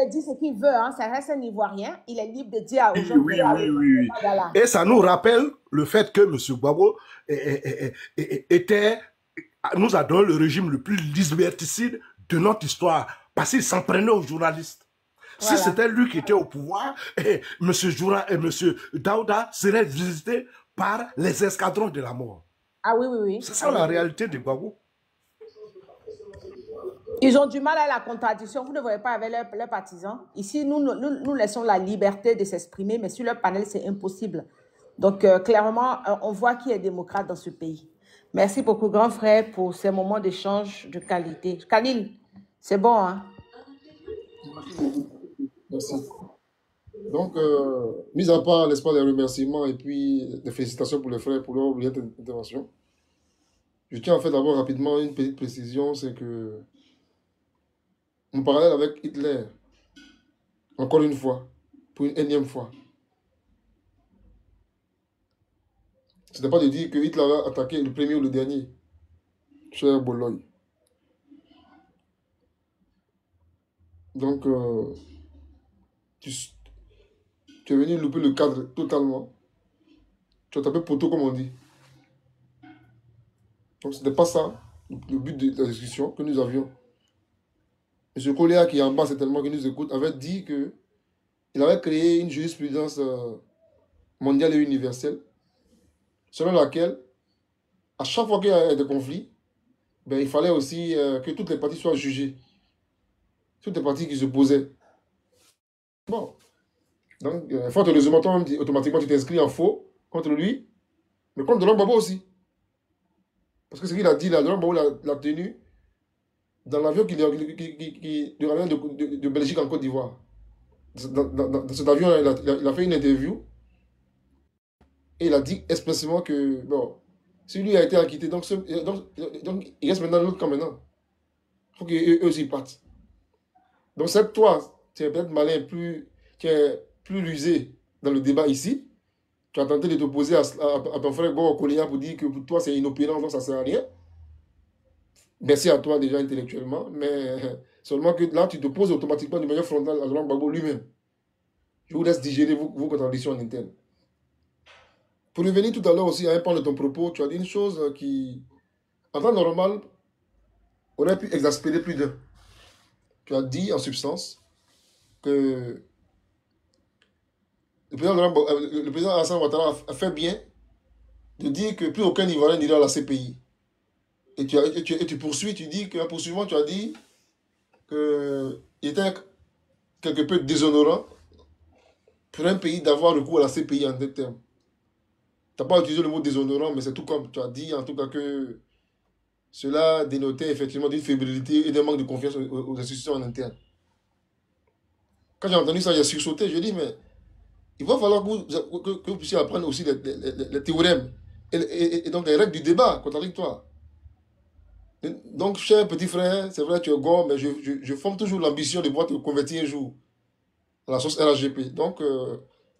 de dire ce qu'il veut, hein. Ça reste un Ivoirien. Il est libre de dire aux gens Oui, oui, oui. voilà. Et ça nous rappelle le fait que M. Gbagbo nous a donné le régime le plus liberticide de notre histoire, parce qu'il s'en prenait aux journalistes. Voilà. Si c'était lui qui était au pouvoir, M. Daouda serait visité par les escadrons de la mort. Ah oui, oui, oui. C'est ça la réalité de Gbagbo. Ils ont du mal à la contradiction. Vous ne voyez pas avec leurs partisans. Ici, nous laissons la liberté de s'exprimer, mais sur leur panel, c'est impossible. Donc, clairement, on voit qui est démocrate dans ce pays. Merci beaucoup, grand frère, pour ces moments d'échange de qualité. Khalil, c'est bon, hein? Merci. Donc, mis à part l'espoir des remerciements et puis des félicitations pour les frères pour leur brillante intervention, je tiens en fait d'avoir rapidement une petite précision, c'est que mon parallèle avec Hitler, encore une fois, pour une énième fois, ce n'est pas de dire que Hitler a attaqué le premier ou le dernier, cher Bologne. Donc, tu es venu louper le cadre totalement. Tu as tapé poteau, comme on dit. Donc, ce n'était pas ça le but de la discussion que nous avions. M. Koléa, qui est en bas, certainement, qui nous écoute, avait dit qu'il avait créé une jurisprudence mondiale et universelle, selon laquelle, à chaque fois qu'il y a des conflits, ben, il fallait aussi que toutes les parties soient jugées. Toutes les parties qui se posaient. Bon. Donc, fort heureusement, toi-même, automatiquement, tu t'inscris en faux contre lui, mais contre Laurent Gbagbo aussi. Parce que ce qu'il a dit là, Laurent Gbagbo l'a tenu dans l'avion qui ramène de Belgique en Côte d'Ivoire. Dans cet avion, il a fait une interview et il a dit expressément que, bon, si lui a été acquitté, donc il reste maintenant l'autre camp maintenant. Il faut qu'eux aussi partent. Donc, c'est toi, tu es peut-être malin, tu es plus rusé dans le débat ici. Tu as tenté de t'opposer à ton frère Goro Koléa pour dire que pour toi c'est inopérant, donc ça ne sert à rien. Merci à toi déjà intellectuellement, mais seulement que là tu te poses automatiquement de manière frontale à Laurent Gbagbo lui-même. Je vous laisse digérer vos contradictions en interne. Pour revenir tout à l'heure aussi à un point de ton propos, tu as dit une chose qui, en temps normal, aurait pu exaspérer plus d'un. Tu as dit en substance que le président Alassane Ouattara a fait bien de dire que plus aucun Ivoirien n'ira à la CPI. Et tu poursuis, tu dis qu'en poursuivant, tu as dit qu'il était quelque peu déshonorant pour un pays d'avoir recours à la CPI en des termes. Tu n'as pas utilisé le mot déshonorant, mais c'est tout comme tu as dit, en tout cas, que cela dénotait effectivement d'une fébrilité et d'un manque de confiance aux institutions en interne. Quand j'ai entendu ça, j'ai sursauté. Je dis, mais il va falloir que vous puissiez apprendre aussi les théorèmes et donc les règles du débat contradictoire. Donc, cher petit frère, c'est vrai, tu es gore, mais je forme toujours l'ambition de pouvoir te convertir un jour à la sauce RHGP. Donc,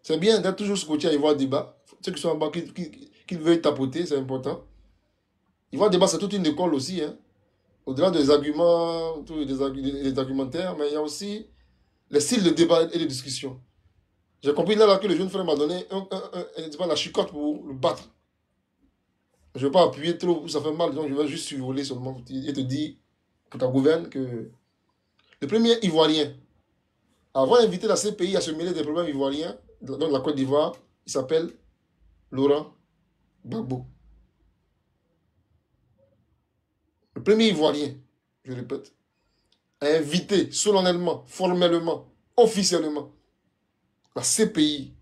c'est bien d'être toujours scotché à Ivoire Débat. Ceux qui sont en bas, qui veulent tapoter, c'est important. Ivoire Débat, c'est toute une école aussi. Hein. Au-delà des arguments, des argumentaires, mais il y a aussi les styles de débat et de discussion. J'ai compris là que le jeune frère m'a donné la chicotte pour le battre. Je ne vais pas appuyer trop, ça fait mal, donc je vais juste survoler seulement et te dire, pour ta gouverne, que le premier Ivoirien à avoir invité la CPI à se mêler des problèmes ivoiriens dans la Côte d'Ivoire, il s'appelle Laurent Gbagbo. Le premier Ivoirien, je répète, a invité solennellement, formellement, officiellement, la CPI,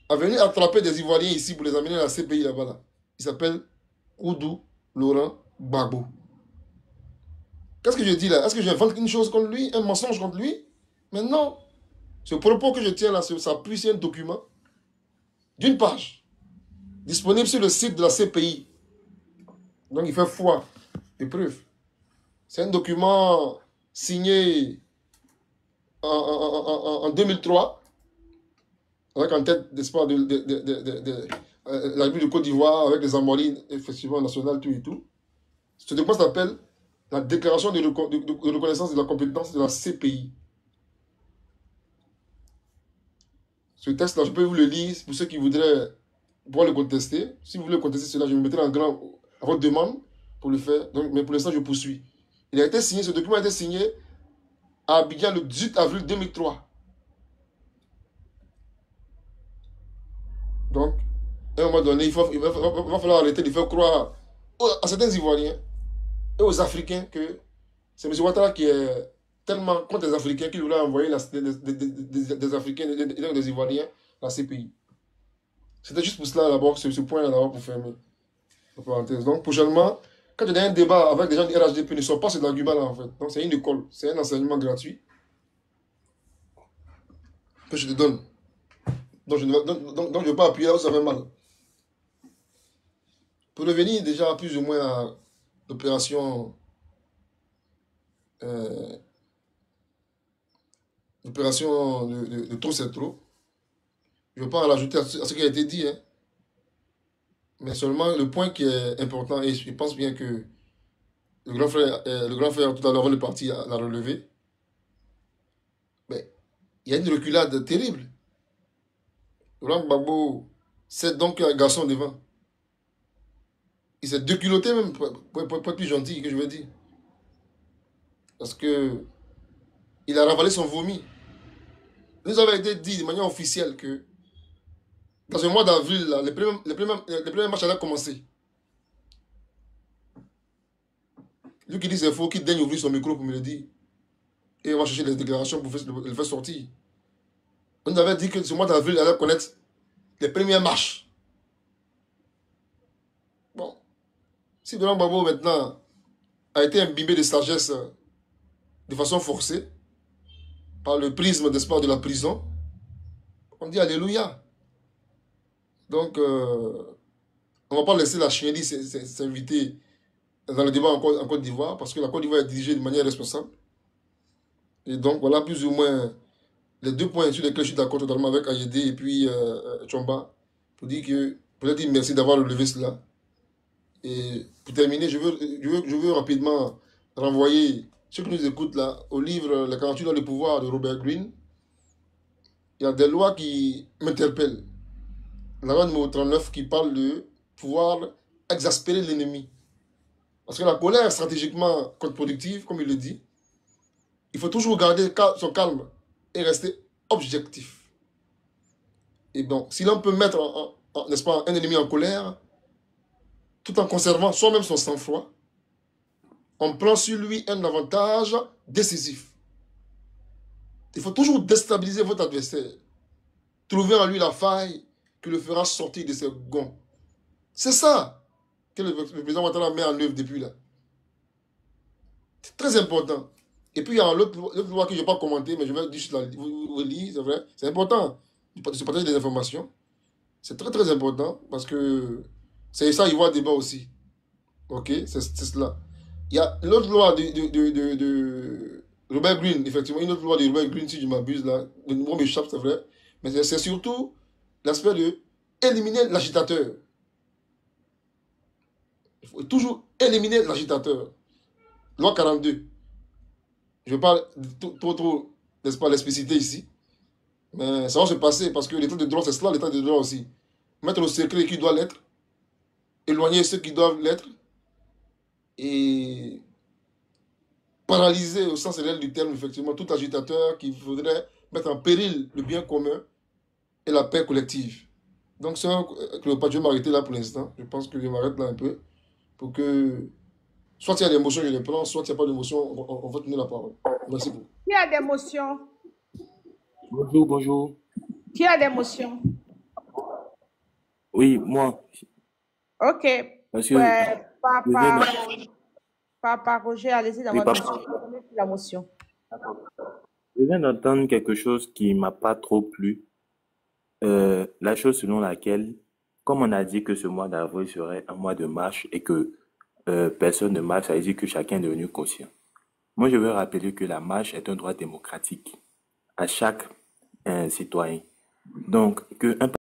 à venir attraper des Ivoiriens ici pour les amener à la CPI là-bas. Là. Il s'appelle Oudou Laurent Gbagbo. Qu'est-ce que je dis là? Est-ce que j'invente une chose contre lui, un mensonge contre lui? Mais non. Ce propos que je tiens là, ça puisse un document d'une page, disponible sur le site de la CPI. Donc il fait foi des preuves. C'est un document signé en 2003, avec en tête, n'est-ce pas, la République de Côte d'Ivoire, avec les Amorines, effectivement, national, tout et tout. Ce document s'appelle la déclaration de reconnaissance de la compétence de la CPI. Ce texte-là, je peux vous le lire pour ceux qui voudraient pouvoir le contester. Si vous voulez contester cela, je me mettrai en grand à votre demande pour le faire. Donc, mais pour l'instant, je poursuis. Il a été signé, ce document a été signé à Abidjan le 18 avril 2003. Donc, à un moment donné, il va falloir arrêter de faire croire à certains Ivoiriens et aux Africains que c'est M. Ouattara qui est tellement contre les Africains qu'il voulait envoyer des Africains et des Ivoiriens dans ces pays. C'était juste pour cela, d'abord, ce point-là, d'abord, pour fermer la parenthèse. Donc, prochainement, quand il y a un débat avec des gens du RHDP, ne sont pas ces arguments-là, en fait. Donc, c'est une école, c'est un enseignement gratuit que je te donne. Donc, je ne vais pas appuyer là où ça fait mal. Pour revenir déjà plus ou moins à l'opération de trop c'est trop, je ne vais pas rajouter à ce qui a été dit, hein. Mais seulement le point qui est important, et je pense bien que le grand frère tout à l'heure, le parti l'a relevé, mais il y a une reculade terrible. Laurent Gbagbo, c'est donc un garçon devant. Il s'est déculotté même, pour être plus gentil que je veux dire. Parce que il a ravalé son vomi. Il nous avait été dit de manière officielle que dans le mois d'avril, les premiers matchs allaient commencer. Lui qui dit c'est faux, qui daigne ouvrir son micro pour me le dire. Et on va chercher les déclarations pour le faire sortir. On nous avait dit que ce mois d'avril, il allait connaître les premières marches. Bon. Si Laurent Gbagbo maintenant a été imbibé de sagesse de façon forcée, par le prisme d'espoir de la prison, on dit Alléluia. Donc, on ne va pas laisser la chiennerie s'inviter dans le débat en Côte d'Ivoire, parce que la Côte d'Ivoire est dirigée de manière responsable. Et donc, voilà plus ou moins les deux points sur lesquels je suis d'accord totalement avec Ayede et puis Tchomba, pour dire que, peut-être dire merci d'avoir relevé cela. Et pour terminer, je veux rapidement renvoyer ceux qui nous écoutent là au livre Les 48 lois de pouvoir de Robert Greene. Il y a des lois qui m'interpellent. La loi numéro 39 qui parle de pouvoir exaspérer l'ennemi. Parce que la colère est stratégiquement contre-productive, comme il le dit. Il faut toujours garder son calme et rester objectif. Et donc, si l'on peut mettre n'est-ce pas, un ennemi en colère, tout en conservant soi-même son sang-froid, on prend sur lui un avantage décisif. Il faut toujours déstabiliser votre adversaire. Trouver en lui la faille qui le fera sortir de ses gonds. C'est ça que le président Ouattara met en œuvre depuis là. C'est très important. Et puis il y a l'autre loi que je n'ai pas commenté, mais je vais juste vous lire, c'est vrai. C'est important de se partager des informations. C'est très très important parce que c'est ça, il voit débat aussi. Ok, c'est cela. Il y a l'autre loi de Robert Greene, effectivement, une autre loi de Robert Greene, si je m'abuse là, le numéro m'échappe, c'est vrai. Mais c'est surtout l'aspect de éliminer l'agitateur. Il faut toujours éliminer l'agitateur. Loi 42. Je ne vais pas trop, n'est-ce pas, l'expliciter ici. Mais ça va se passer parce que l'état de droit, c'est cela, l'état de droit aussi. Mettre au secret qui doit l'être, éloigner ceux qui doivent l'être, et paralyser au sens réel du terme, effectivement, tout agitateur qui voudrait mettre en péril le bien commun et la paix collective. Donc, je vais m'arrêter là pour l'instant. Je pense que je m'arrête là un peu pour que, soit il y a des motions, je les prends, soit il n'y a pas d'émotion, on va tenir la parole. Merci beaucoup. Qui a des motions? Bonjour, bonjour. Qui a des motions? Oui, moi. Ok. Monsieur, Ouais, je viens Papa Roger, allez-y dans oui, votre papa, motion. La motion. je viens d'entendre quelque chose qui m'a pas trop plu. La chose selon laquelle, comme on a dit que ce mois d'avril serait un mois de marche et que personne ne marche, ça veut dire que chacun est devenu conscient. Moi, je veux rappeler que la marche est un droit démocratique à chaque citoyen. Donc, que un